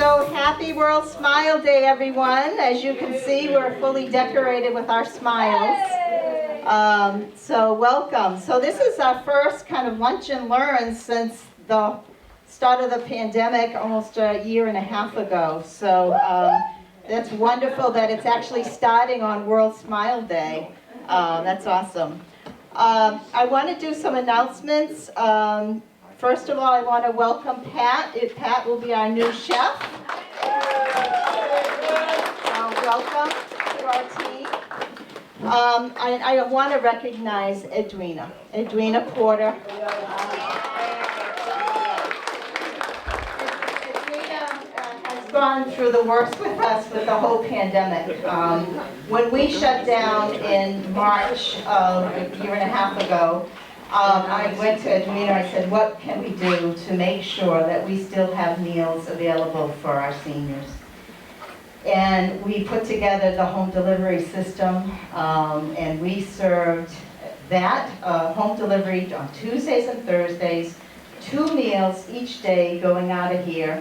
So happy World Smile Day, everyone. As you can see, we're fully decorated with our smiles. So welcome. So this is our first kind of lunch and learn since the start of the pandemic almost a year and a half ago. So that's wonderful that it's actually starting on World Smile Day. That's awesome. I want to do some announcements. First of all, I want to welcome Pat. Pat will be our new chef. Welcome to our team. I want to recognize Edwina Porter. Gone through the worst with us with the whole pandemic. When we shut down in March of a year and a half ago, I went to Edwina, I said, what can we do to make sure that we still have meals available for our seniors? And we put together the home delivery system, and we served that home delivery on Tuesdays and Thursdays, 2 meals each day going out of here,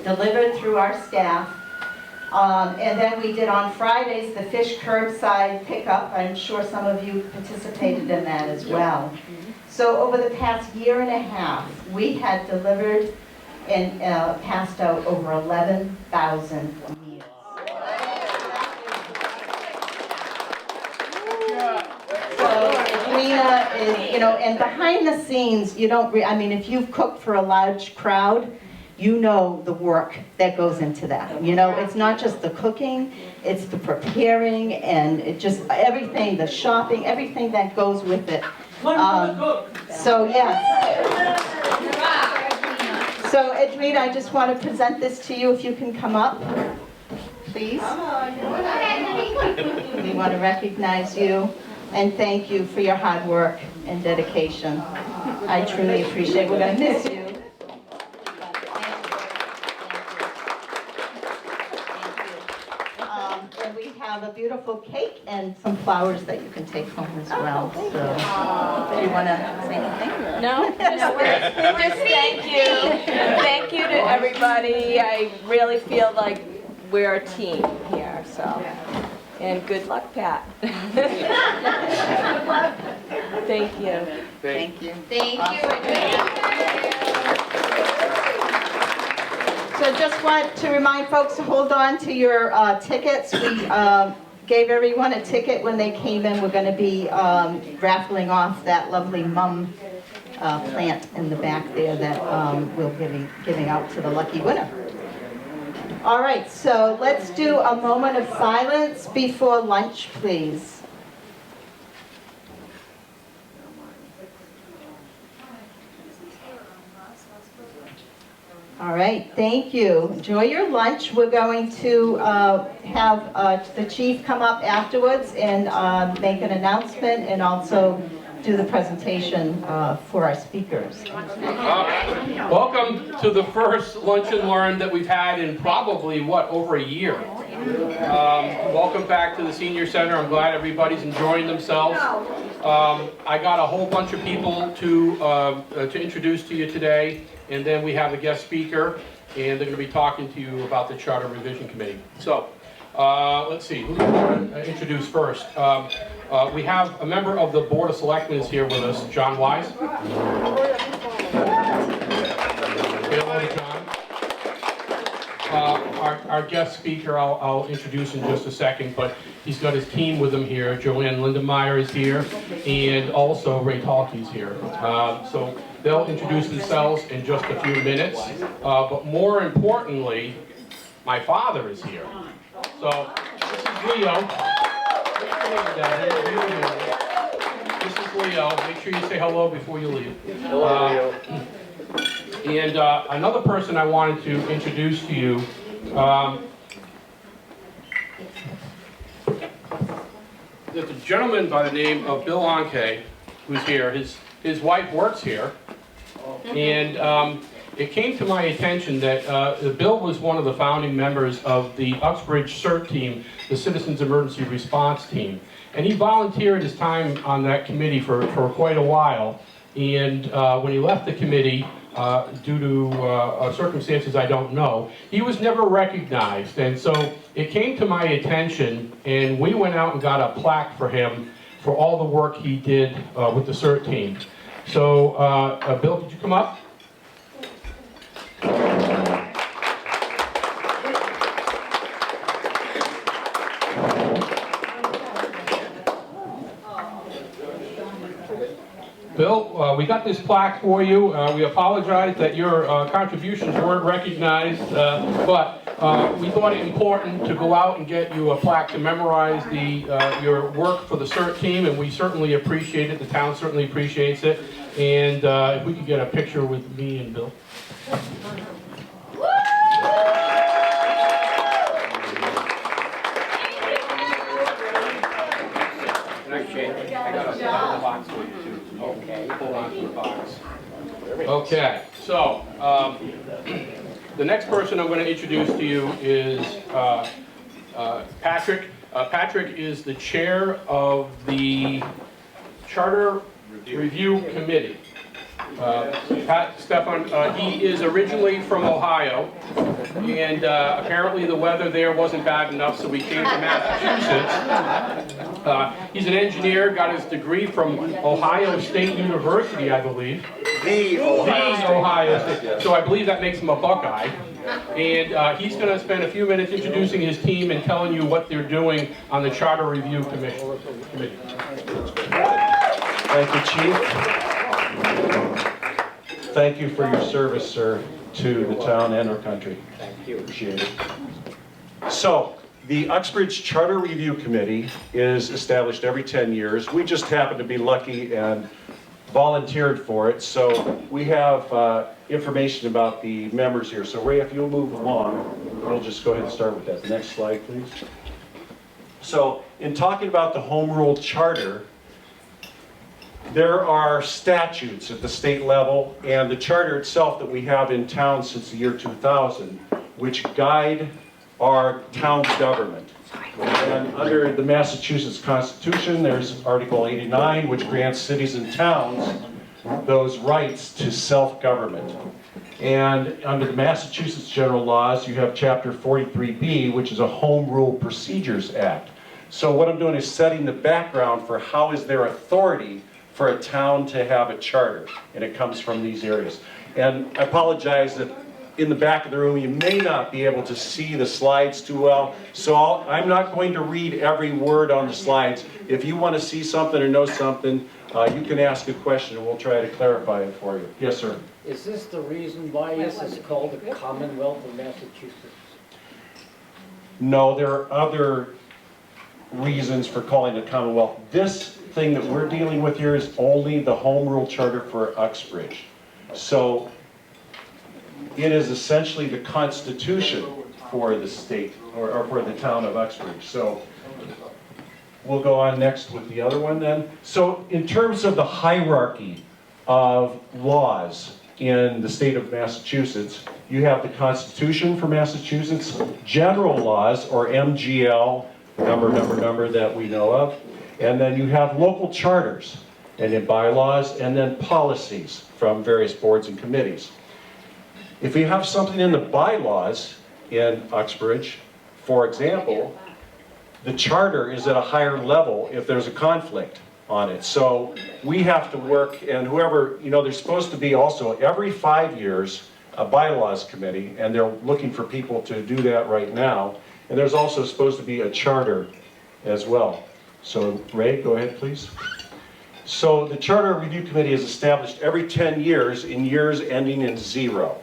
delivered through our staff. And then we did on Fridays the fish curbside pickup. I'm sure some of you participated in that as well. So over the past year and a half, we had delivered and passed out over 11,000 meals. So Edwina is, and behind the scenes, I mean, if you've cooked for a large crowd, you know the work that goes into that. It's not just the cooking, it's the preparing and it just everything, the shopping, everything that goes with it. So yes. So Edwina, I just want to present this to you. If you can come up, please. We want to recognize you and thank you for your hard work and dedication. I truly appreciate it. We're going to miss you. And we have a beautiful cake and some flowers that you can take home as well. So, do you want to say anything? No, just thank you. Thank you to everybody. I really feel like we're a team here, so. And good luck, Pat. Thank you. Thank you. Thank you. So just want to remind folks to hold on to your tickets. We gave everyone a ticket when they came in. We're going to be raffling off that lovely mum plant in the back there that we'll be giving out to the lucky winner. All right, so let's do a moment of silence before lunch, please. All right, thank you. Enjoy your lunch. We're going to have the chief come up afterwards and make an announcement and also do the presentation for our speakers. Welcome to the first Lunch and Learn that we've had in probably, over a year. Welcome back to the Senior Center. I'm glad everybody's enjoying themselves. I got a whole bunch of people to introduce to you today. And then we have a guest speaker, and they're going to be talking to you about the Charter Revision Committee. So, let's see, who do we want to introduce first? We have a member of the Board of Selectmen is here with us, John Wise. Hello, John. Our guest speaker, I'll introduce in just a second, but he's got his team with him here. Joanne Lindemeyer is here, and also Ray Talkey's here. So they'll introduce themselves in just a few minutes, but more importantly, my father is here. So this is Leo. This is Leo. Make sure you say hello before you leave. Hello, Leo. And another person I wanted to introduce to you, there's a gentleman by the name of Bill Anke, who's here. His wife works here, and it came to my attention that Bill was one of the founding members of the Uxbridge CERT team, the Citizens Emergency Response Team. And he volunteered his time on that committee for quite a while. And when he left the committee, due to circumstances I don't know. He was never recognized, and so it came to my attention, and we went out and got a plaque for him for all the work he did with the CERT team. So, Bill, could you come up? Bill, we got this plaque for you. We apologize that your contributions weren't recognized, but we thought it important to go out and get you a plaque to memorize your work for the CERT team, and we certainly appreciate it. The town certainly appreciates it. And if we could get a picture with me and Bill. Okay, so the next person I'm going to introduce to you is Patrick. Patrick is the chair of the Charter Review Committee. Stefan, he is originally from Ohio, and apparently the weather there wasn't bad enough, so we came to Massachusetts. He's an engineer, got his degree from Ohio State University, I believe. The Ohio State. So I believe that makes him a Buckeye. And he's going to spend a few minutes introducing his team and telling you what they're doing on the Charter Review Committee. Thank you, Chief. Thank you for your service, sir, to the town and our country. Thank you. Appreciate it. So, the Uxbridge Charter Review Committee is established every 10 years. We just happen to be lucky and volunteered for it. So we have information about the members here. So Ray, if you'll move along, we'll just go ahead and start with that. Next slide, please. So, in talking about the Home Rule Charter, there are statutes at the state level and the charter itself that we have in town since the year 2000, which guide our town government. And under the Massachusetts Constitution, there's Article 89, which grants cities and towns those rights to self-government. And under the Massachusetts general laws, you have Chapter 43B, which is a Home Rule Procedures Act. So what I'm doing is setting the background for how is there authority for a town to have a charter, and it comes from these areas. And I apologize that in the back of the room you may not be able to see the slides too well, so I'm not going to read every word on the slides. If you want to see something or know something, you can ask a question and we'll try to clarify it for you. Yes, sir. Is this the reason why this is called the Commonwealth of Massachusetts? No, there are other reasons for calling it Commonwealth. This thing that we're dealing with here is only the Home Rule Charter for Uxbridge. So it is essentially the constitution for the state, or for the town of Uxbridge. So we'll go on next with the other one then. So in terms of the hierarchy of laws in the state of Massachusetts, you have the Constitution for Massachusetts, general laws, or MGL, number that we know of, and then you have local charters, and then bylaws, and then policies from various boards and committees. If you have something in the bylaws in Uxbridge, for example, the charter is at a higher level if there's a conflict on it. So we have to work, and whoever, there's supposed to be also every 5 years a bylaws committee, and they're looking for people to do that right now. And there's also supposed to be a charter as well. So Ray, go ahead please. So the Charter Review Committee is established every 10 years in years ending in 0.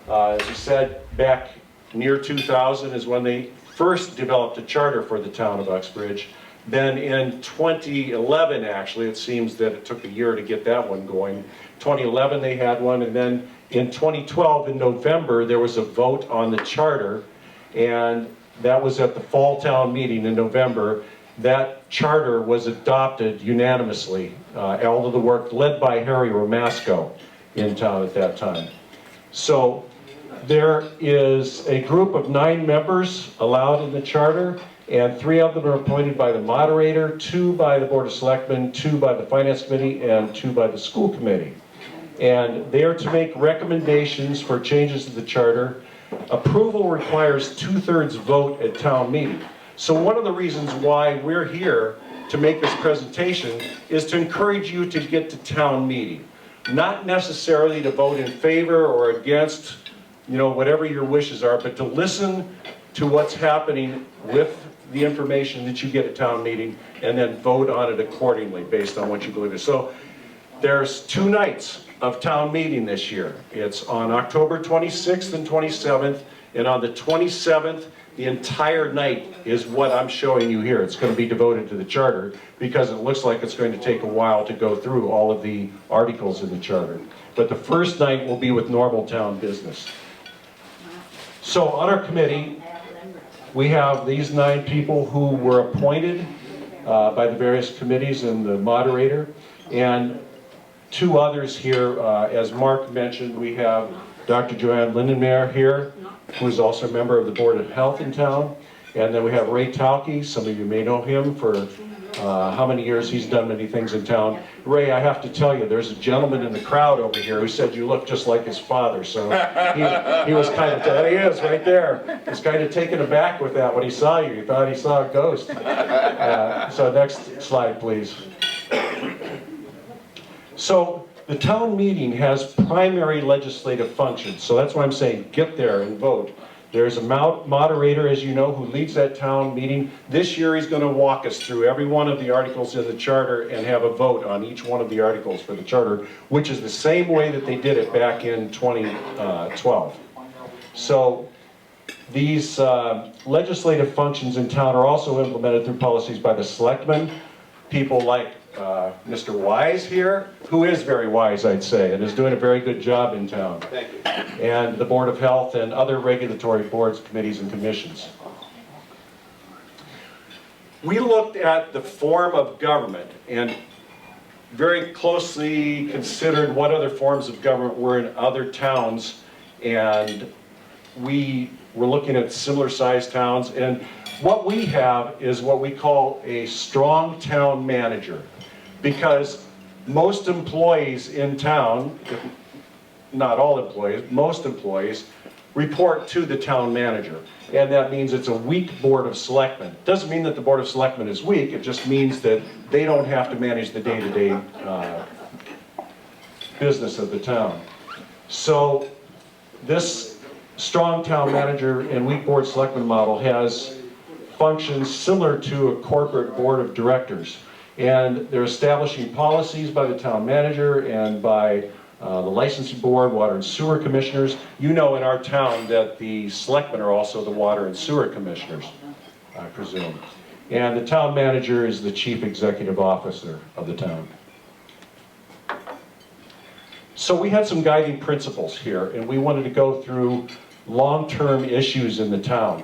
As you said, back near 2000 is when they first developed a charter for the town of Uxbridge. Then in 2011, actually, it seems that it took a year to get that one going. 2011 they had one, and then in 2012, in November, there was a vote on the charter, and that was at the fall town meeting in November. That charter was adopted unanimously, all of the work led by Harry Romasco in town at that time. So there is a group of 9 members allowed in the charter, and 3 of them are appointed by the moderator, 2 by the Board of Selectmen, 2 by the Finance Committee, and 2 by the School Committee. And they are to make recommendations for changes to the charter. Approval requires 2/3 vote at town meeting. So one of the reasons why we're here to make this presentation is to encourage you to get to town meeting. Not necessarily to vote in favor or against, you know, whatever your wishes are, but to listen to what's happening with the information that you get at town meeting and then vote on it accordingly based on what you believe in. So there's 2 nights of town meeting this year. It's on October 26th and 27th, and on the 27th, the entire night is what I'm showing you here. It's going to be devoted to the charter because it looks like it's going to take a while to go through all of the articles in the charter. But the first night will be with normal town business. So on our committee, we have these 9 people who were appointed by the various committees and the moderator, and 2 others here. As Mark mentioned, we have Dr. Joanne Lindenmayer here, who is also a member of the Board of Health in town. And then we have Ray Tauke. Some of you may know him for how many years he's done many things in town. Ray, I have to tell you, there's a gentleman in the crowd over here who said you look just like his father. So he was kind of, there he is right there. He was kind of taken aback with that when he saw you. He thought he saw a ghost. So next slide, please. So the town meeting has primary legislative functions. So that's why I'm saying get there and vote. There's a moderator, as you know, who leads that town meeting. This year he's going to walk us through every one of the articles in the charter and have a vote on each one of the articles for the charter, which is the same way that they did it back in 2012. So these legislative functions in town are also implemented through policies by the selectmen. People like Mr. Wise here, who is very wise, I'd say, and is doing a very good job in town. Thank you. And the Board of Health and other regulatory boards, committees, and commissions. We looked at the form of government and very closely considered what other forms of government were in other towns, and we were looking at similar sized towns, and what we have is what we call a strong town manager, because most employees in town, not all employees, most employees report to the town manager, and that means it's a weak Board of Selectmen. Doesn't mean that the Board of Selectmen is weak, it just means that they don't have to manage the day-to-day business of the town. So this strong town manager and weak Board of Selectmen model has functions similar to a corporate board of directors, and they're establishing policies by the town manager and by the licensing board, water and sewer commissioners. You know in our town that the selectmen are also the water and sewer commissioners, I presume. And the town manager is the chief executive officer of the town. So we had some guiding principles here, and we wanted to go through long-term issues in the town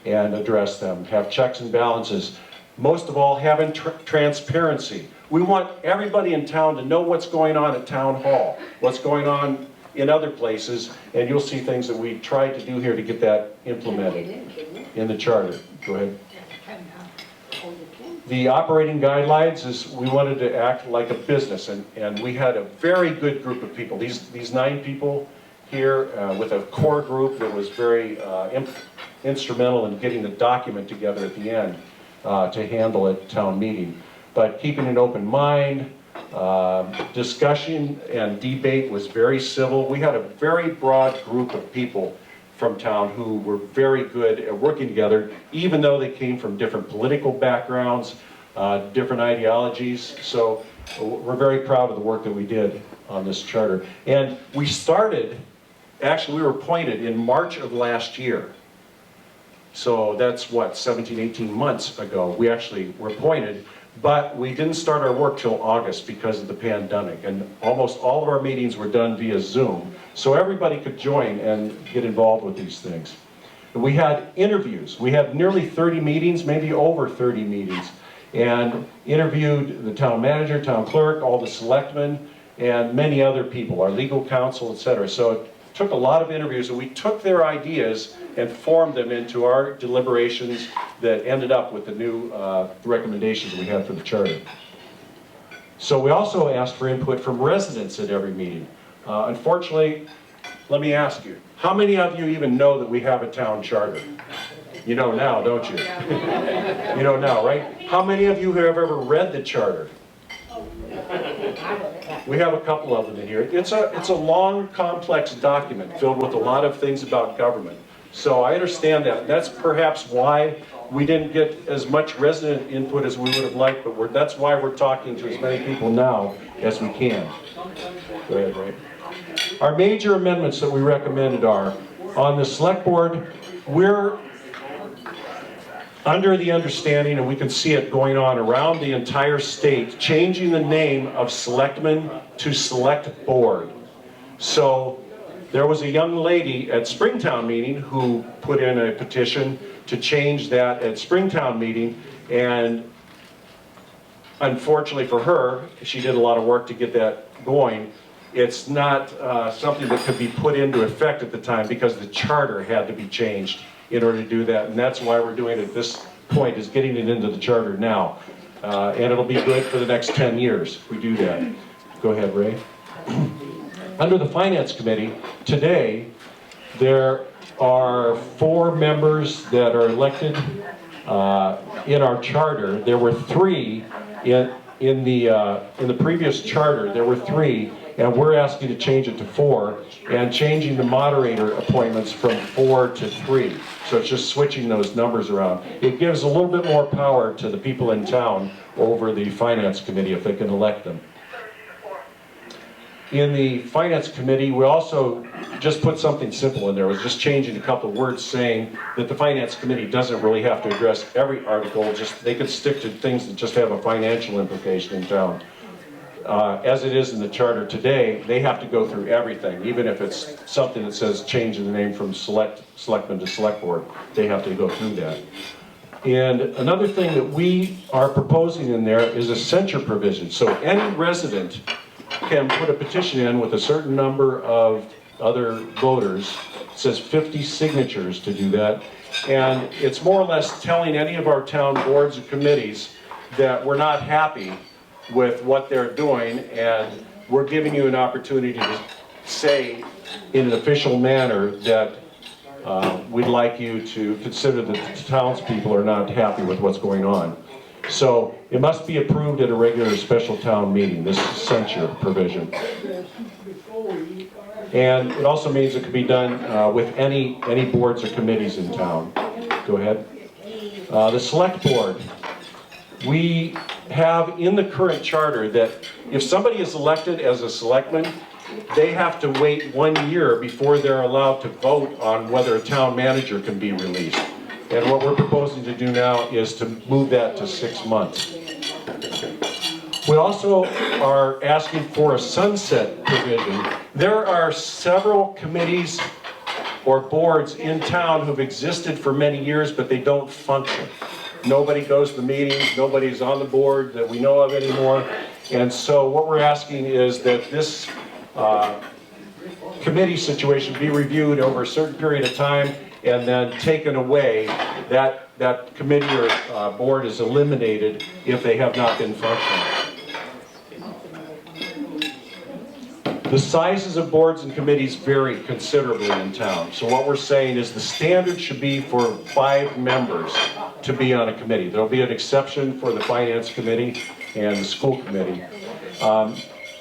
and address them, have checks and balances. Most of all, having transparency. We want everybody in town to know what's going on at town hall, what's going on in other places, and you'll see things that we tried to do here to get that implemented in the charter. Go ahead. The operating guidelines is we wanted to act like a business, and we had a very good group of people. These 9 people here with a core group that was very instrumental in getting the document together at the end to handle at town meeting. But keeping an open mind, discussion and debate was very civil. We had a very broad group of people from town who were very good at working together, even though they came from different political backgrounds, different ideologies. So we're very proud of the work that we did on this charter. And we started, actually we were appointed in March of last year. So that's what, 17, 18 months ago, we actually were appointed, but we didn't start our work till August because of the pandemic, and almost all of our meetings were done via Zoom, so everybody could join and get involved with these things. And we had interviews. We had nearly 30 meetings, maybe over 30 meetings, and interviewed the town manager, town clerk, all the selectmen, and many other people, our legal counsel, etc. So it took a lot of interviews, and we took their ideas and formed them into our deliberations that ended up with the new recommendations we had for the charter. So we also asked for input from residents at every meeting. Unfortunately, let me ask you, how many of you even know that we have a town charter? You know now, don't you? You know now, right? How many of you have ever read the charter? We have a couple of them in here. It's a long, complex document filled with a lot of things about government. So I understand that. That's perhaps why we didn't get as much resident input as we would have liked, but that's why we're talking to as many people now as we can. Go ahead, Ray. Our major amendments that we recommended are, on the select board, we're under the understanding, and we can see it going on around the entire state, changing the name of selectmen to select board. So there was a young lady at Springtown meeting who put in a petition to change that at Springtown meeting, and unfortunately for her, she did a lot of work to get that going. It's not something that could be put into effect at the time because the charter had to be changed in order to do that, and that's why we're doing it at this point, is getting it into the charter now. And it'll be good for the next 10 years if we do that. Go ahead, Ray. Under the Finance Committee, today, there are 4 members that are elected in our charter. There were 3 in the previous charter. There were 3, and we're asking to change it to 4, and changing the moderator appointments from 4 to 3. So it's just switching those numbers around. It gives a little bit more power to the people in town over the Finance Committee if they can elect them. In the Finance Committee, we also just put something simple in there. It was just changing a couple of words saying that the Finance Committee doesn't really have to address every article, just they could stick to things that just have a financial implication in town. As it is in the charter today, they have to go through everything, even if it's something that says change in the name from selectman to select board, they have to go through that. And another thing that we are proposing in there is a censure provision. So any resident can put a petition in with a certain number of other voters. It says 50 signatures to do that. And it's more or less telling any of our town boards and committees that we're not happy with what they're doing, and we're giving you an opportunity to say in an official manner that we'd like you to consider that the townspeople are not happy with what's going on. So it must be approved at a regular special town meeting, this censure provision. And it also means it can be done with any boards or committees in town. Go ahead. The select board. We have in the current charter that if somebody is elected as a selectman, they have to wait 1 year before they're allowed to vote on whether a town manager can be released. And what we're proposing to do now is to move that to 6 months. We also are asking for a sunset provision. There are several committees or boards in town who've existed for many years, but they don't function. Nobody goes to the meetings, nobody's on the board that we know of anymore. And so what we're asking is that this committee situation be reviewed over a certain period of time and then taken away. That committee or board is eliminated if they have not been functioning. The sizes of boards and committees vary considerably in town. So what we're saying is the standard should be for 5 members to be on a committee. There'll be an exception for the Finance Committee and the School Committee.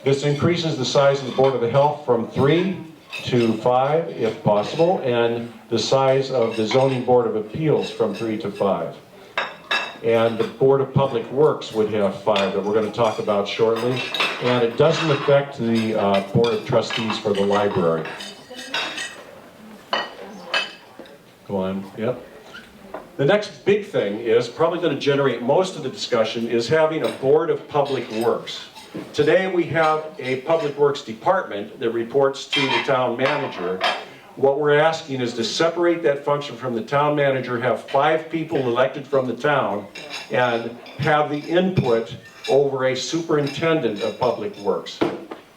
This increases the size of the Board of Health from 3 to 5, if possible, and the size of the Zoning Board of Appeals from 3 to 5. And the Board of Public Works would have 5 that we're going to talk about shortly. And it doesn't affect the Board of Trustees for the library. Go on, yep. The next big thing is, probably going to generate most of the discussion, is having a Board of Public Works. Today we have a Public Works Department that reports to the town manager. What we're asking is to separate that function from the town manager, have 5 people elected from the town, and have the input over a superintendent of public works.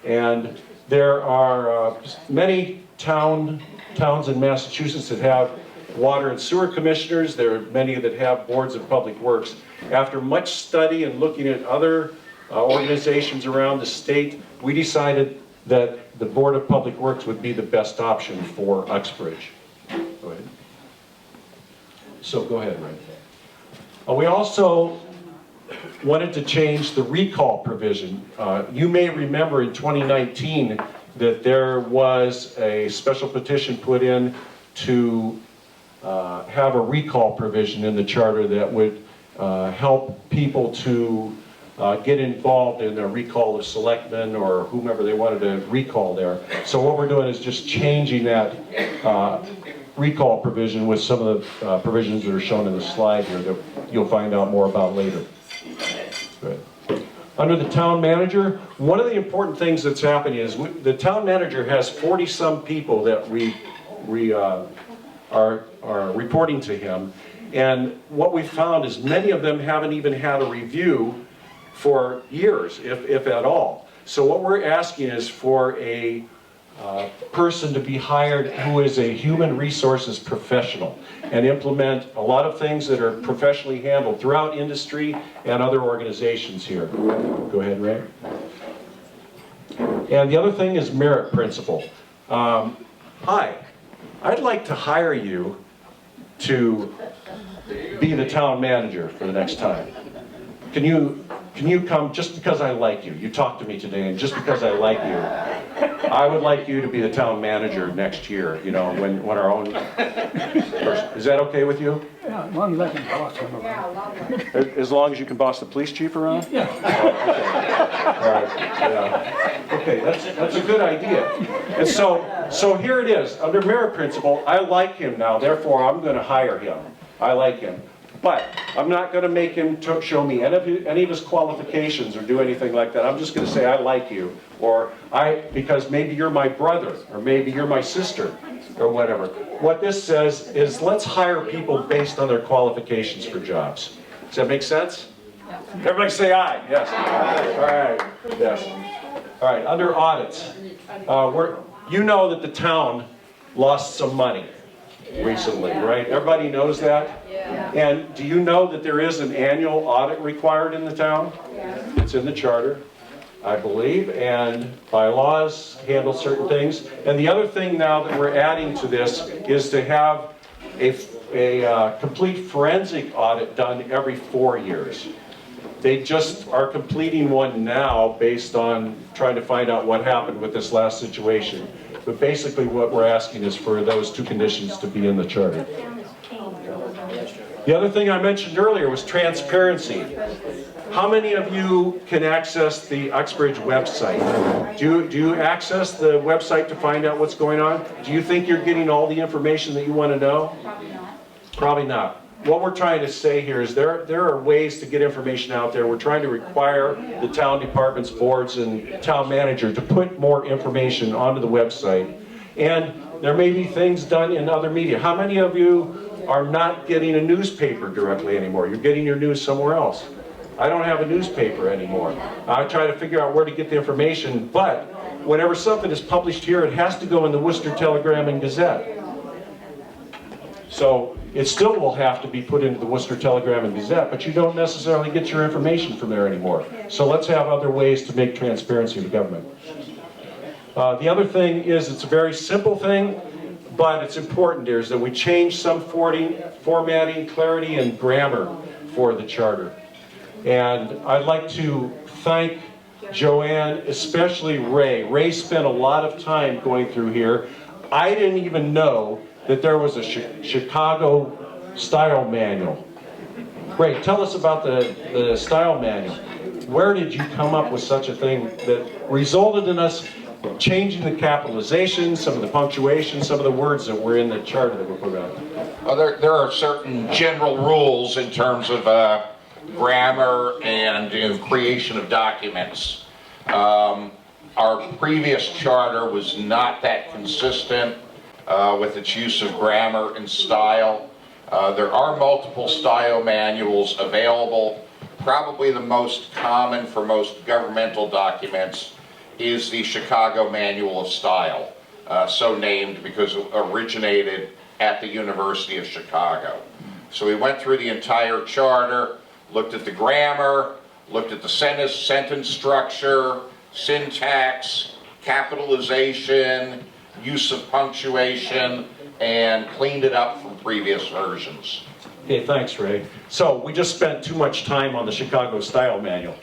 And there are many towns in Massachusetts that have water and sewer commissioners. There are many that have boards of public works. After much study and looking at other organizations around the state, we decided that the Board of Public Works would be the best option for Uxbridge. Go ahead. So go ahead, Ray. We also wanted to change the recall provision. You may remember in 2019 that there was a special petition put in to have a recall provision in the charter that would help people to get involved in a recall of selectmen or whomever they wanted to recall there. So what we're doing is just changing that recall provision with some of the provisions that are shown in the slide here that you'll find out more about later. Good. Under the town manager, one of the important things that's happening is the town manager has 40-some people that are reporting to him, and what we found is many of them haven't even had a review for years, if at all. So what we're asking is for a person to be hired who is a human resources professional and implement a lot of things that are professionally handled throughout industry and other organizations here. Go ahead, Ray. And the other thing is merit principle. Hi, I'd like to hire you to be the town manager for the next time. Can you come just because I like you? You talked to me today, and just because I like you, I would like you to be the town manager next year, you know, when our own person. Is that okay with you? Yeah, as long as I can boss him around. As long as you can boss the police chief around? Yeah. Oh, okay. All right. Yeah. Okay, that's a good idea. And so here it is. Under merit principle, I like him now, therefore I'm going to hire him. I like him. But I'm not going to make him show me any of his qualifications or do anything like that. I'm just going to say, I like you, or because maybe you're my brother, or maybe you're my sister, or whatever. What this says is, let's hire people based on their qualifications for jobs. Does that make sense? Everybody say aye. Yes. All right. Yes. All right. Under audits, you know that the town lost some money recently, right? Everybody knows that? Yeah. And do you know that there is an annual audit required in the town? Yeah. It's in the charter, I believe, and bylaws handle certain things. And the other thing now that we're adding to this is to have a complete forensic audit done every 4 years. They just are completing one now based on trying to find out what happened with this last situation. But basically what we're asking is for those two conditions to be in the charter. The other thing I mentioned earlier was transparency. How many of you can access the Uxbridge website? Do you access the website to find out what's going on? Do you think you're getting all the information that you want to know? Probably not. Probably not. What we're trying to say here is there are ways to get information out there. We're trying to require the town departments, boards, and town manager to put more information onto the website. And there may be things done in other media. How many of you are not getting a newspaper directly anymore? You're getting your news somewhere else. I don't have a newspaper anymore. I try to figure out where to get the information, but whenever something is published here, it has to go in the Worcester Telegram and Gazette. So it still will have to be put into the Worcester Telegram and Gazette, but you don't necessarily get your information from there anymore. So let's have other ways to make transparency to government. The other thing is, it's a very simple thing, but it's important here, is that we change some formatting, clarity, and grammar for the charter. And I'd like to thank Joanne, especially Ray. Ray spent a lot of time going through here. I didn't even know that there was a Chicago style manual. Ray, tell us about the style manual. Where did you come up with such a thing that resulted in us changing the capitalization, some of the punctuation, some of the words that were in the charter that were put out? Well, there are certain general rules in terms of grammar and creation of documents. Our previous charter was not that consistent with its use of grammar and style. There are multiple style manuals available. Probably the most common for most governmental documents is the Chicago Manual of Style, so named because it originated at the University of Chicago. So we went through the entire charter, looked at the grammar, looked at the sentence structure, syntax, capitalization, use of punctuation, and cleaned it up from previous versions. Okay, thanks, Ray. So we just spent too much time on the Chicago Style Manual.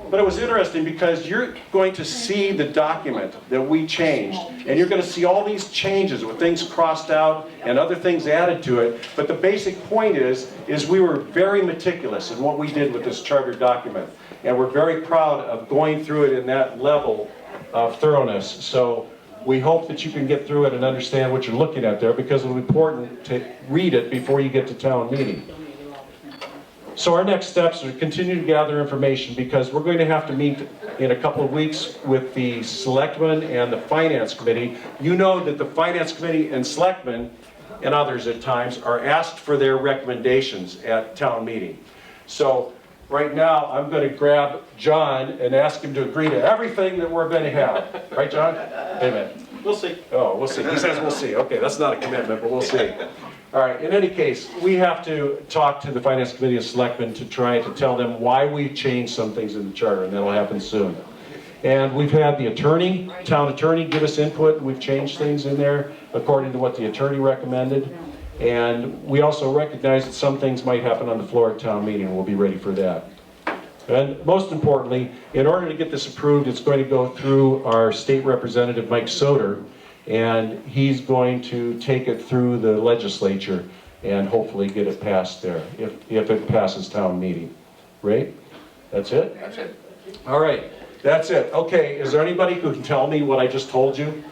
But it was interesting because you're going to see the document that we changed, and you're going to see all these changes with things crossed out and other things added to it. But the basic point is we were very meticulous in what we did with this charter document. And we're very proud of going through it in that level of thoroughness. So we hope that you can get through it and understand what you're looking at there, because it's important to read it before you get to town meeting. So our next steps are to continue to gather information, because we're going to have to meet in a couple of weeks with the selectmen and the finance committee. You know that the finance committee and selectmen, and others at times, are asked for their recommendations at town meeting. So right now, I'm going to grab John and ask him to agree to everything that we're going to have. Right, John? Wait a minute. We'll see. Oh, we'll see. He says we'll see. Okay, that's not a commitment, but we'll see. All right, in any case, we have to talk to the Finance Committee of Selectmen to try to tell them why we changed some things in the charter, and that'll happen soon. And we've had the attorney, town attorney, give us input. We've changed things in there according to what the attorney recommended. And we also recognize that some things might happen on the floor at town meeting. We'll be ready for that. And most importantly, in order to get this approved, it's going to go through our state representative, Mike Soder, and he's going to take it through the legislature and hopefully get it passed there, if it passes town meeting. Right? That's it? That's it. All right, that's it. Okay, is there anybody who can tell me what I just told you?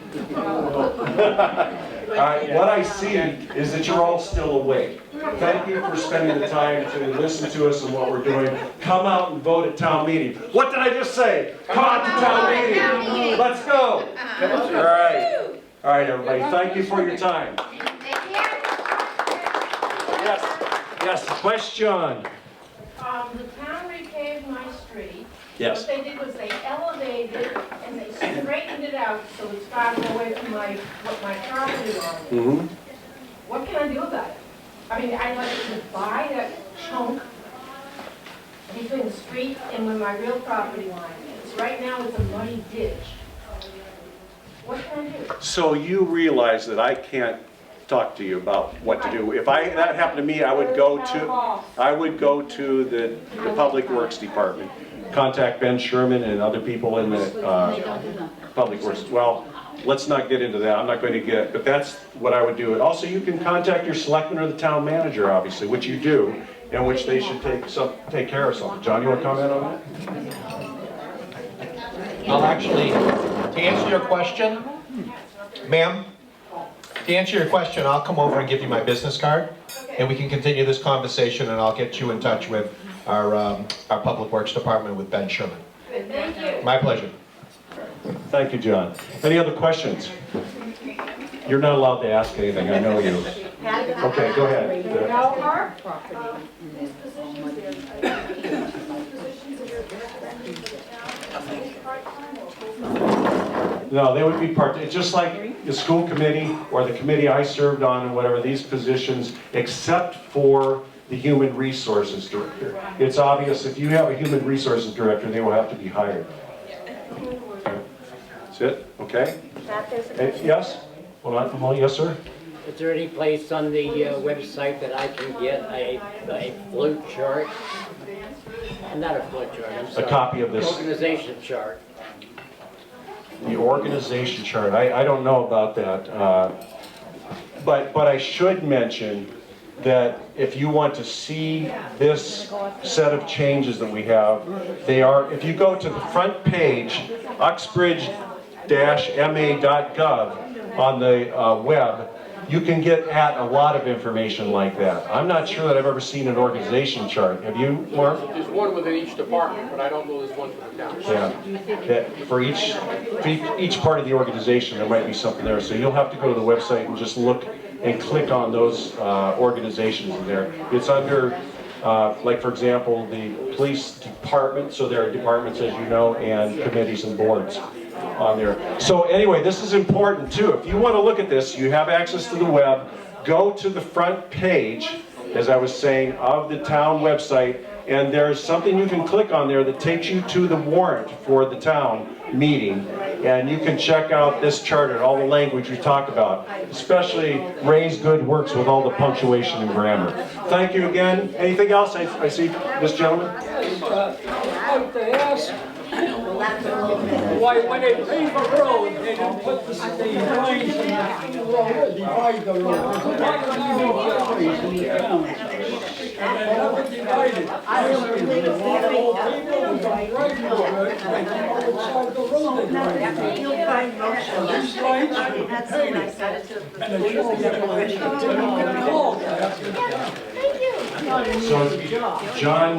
What I see is that you're all still awake. Thank you for spending the time to listen to us and what we're doing. Come out and vote at town meeting. What did I just say? Come out to town meeting. Let's go. All right. All right, everybody. Thank you for your time. Yes, question. The town repaved my street. Yes. What they did was they elevated it and they straightened it out so it's farther away from my property line. Mm-hmm. What can I do about it? I mean, I'd like to buy that chunk between the street and where my real property line is. Right now it's a muddy ditch. What can I do? So you realize that I can't talk to you about what to do. If that happened to me, I would go to the Public Works Department, contact Ben Sherman and other people in the Public Works. Well, let's not get into that. I'm not going to get, but that's what I would do. Also, you can contact your selectman or the town manager, obviously, which you do, and which they should take care of something. John, you want to comment on that? I'll actually, to answer your question, ma'am, to answer your question, I'll come over and give you my business card, and we can continue this conversation, and I'll get you in touch with our Public Works Department with Ben Sherman. Thank you. My pleasure. Thank you, John. Any other questions? You're not allowed to ask anything, I know you. Okay, go ahead. No, they would be part, just like the school committee or the committee I served on and whatever, these positions, except for the human resources director. It's obvious if you have a human resources director, they will have to be hired. That's it? Okay? Yes? Hold on, well, yes, sir? Is there any place on the website that I can get a flow chart? Not a flow chart, I'm sorry. A copy of this. Organization chart. The organization chart, I don't know about that. But I should mention that if you want to see this set of changes that we have, they are, if you go to the front page, uxbridge-ma.gov on the web, you can get at a lot of information like that. I'm not sure that I've ever seen an organization chart. Have you, Mark? There's one within each department, but I don't know there's one for the town. Yeah. For each part of the organization, there might be something there. So you'll have to go to the website and just look and click on those organizations in there. It's under, like for example, the police department. So there are departments, as you know, and committees and boards on there. So anyway, this is important too. If you want to look at this, you have access to the web. Go to the front page, as I was saying, of the town website, and there's something you can click on there that takes you to the warrant for the town meeting, and you can check out this charter, all the language we talked about, especially Ray's good works with all the punctuation and grammar. Thank you again. Anything else? I see this gentleman. I'd like to ask why when they pave a road, they don't put the lines in the road, divide the road. There's a lot of utilities in the town, and they're never divided. There's a lot of old people who don't drive no good, they don't know which side of the road they're driving. These lines should be painted, and they shouldn't get called. So John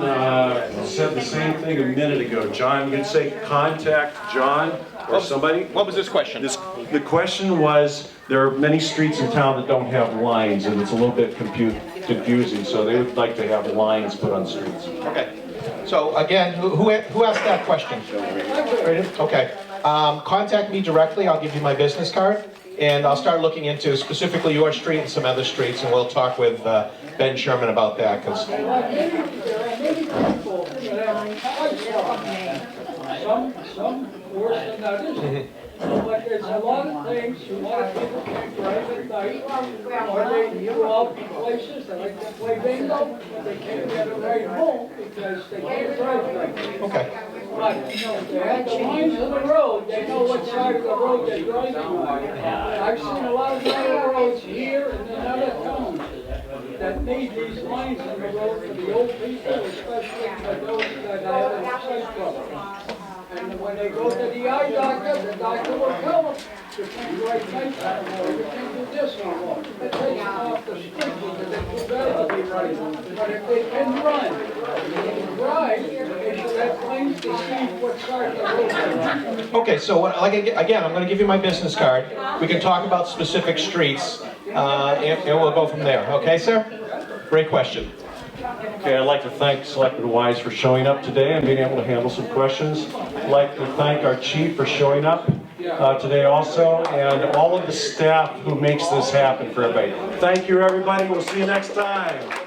said the same thing a minute ago. John, you'd say contact John or somebody? What was this question? The question was, there are many streets in town that don't have lines, and it's a little bit confusing, so they would like to have lines put on streets. Okay. So again, who asked that question? Okay. Contact me directly. I'll give you my business card, and I'll start looking into specifically your street and some other streets, and we'll talk with Ben Sherman about that. Because There are many people that have some worse than others. But there's a lot of things, a lot of people can't drive at night, or they go out in places, they like to play bingo, but they can't get a ride home because they can't drive at night. okay. But, they have the lines on the road, they know what side of the road they're driving on. I've seen a lot of other roads here and in other towns that need these lines on the road for the old people, especially for those that have sight problems. And when they go to the eye doctor, the doctor will tell them, you can't write nights anymore, you can't do this anymore. It takes them off the street because they're too bad to be running. But if they can run, they can drive, they should have planes to see what side of the road they're on. Okay, so again, I'm going to give you my business card. We can talk about specific streets, and we'll go from there. Okay, sir? Great question. Okay, I'd like to thank Selectman Wise for showing up today and being able to handle some questions. I'd like to thank our chief for showing up today also, and all of the staff who makes this happen for everybody. Thank you, everybody. We'll see you next time.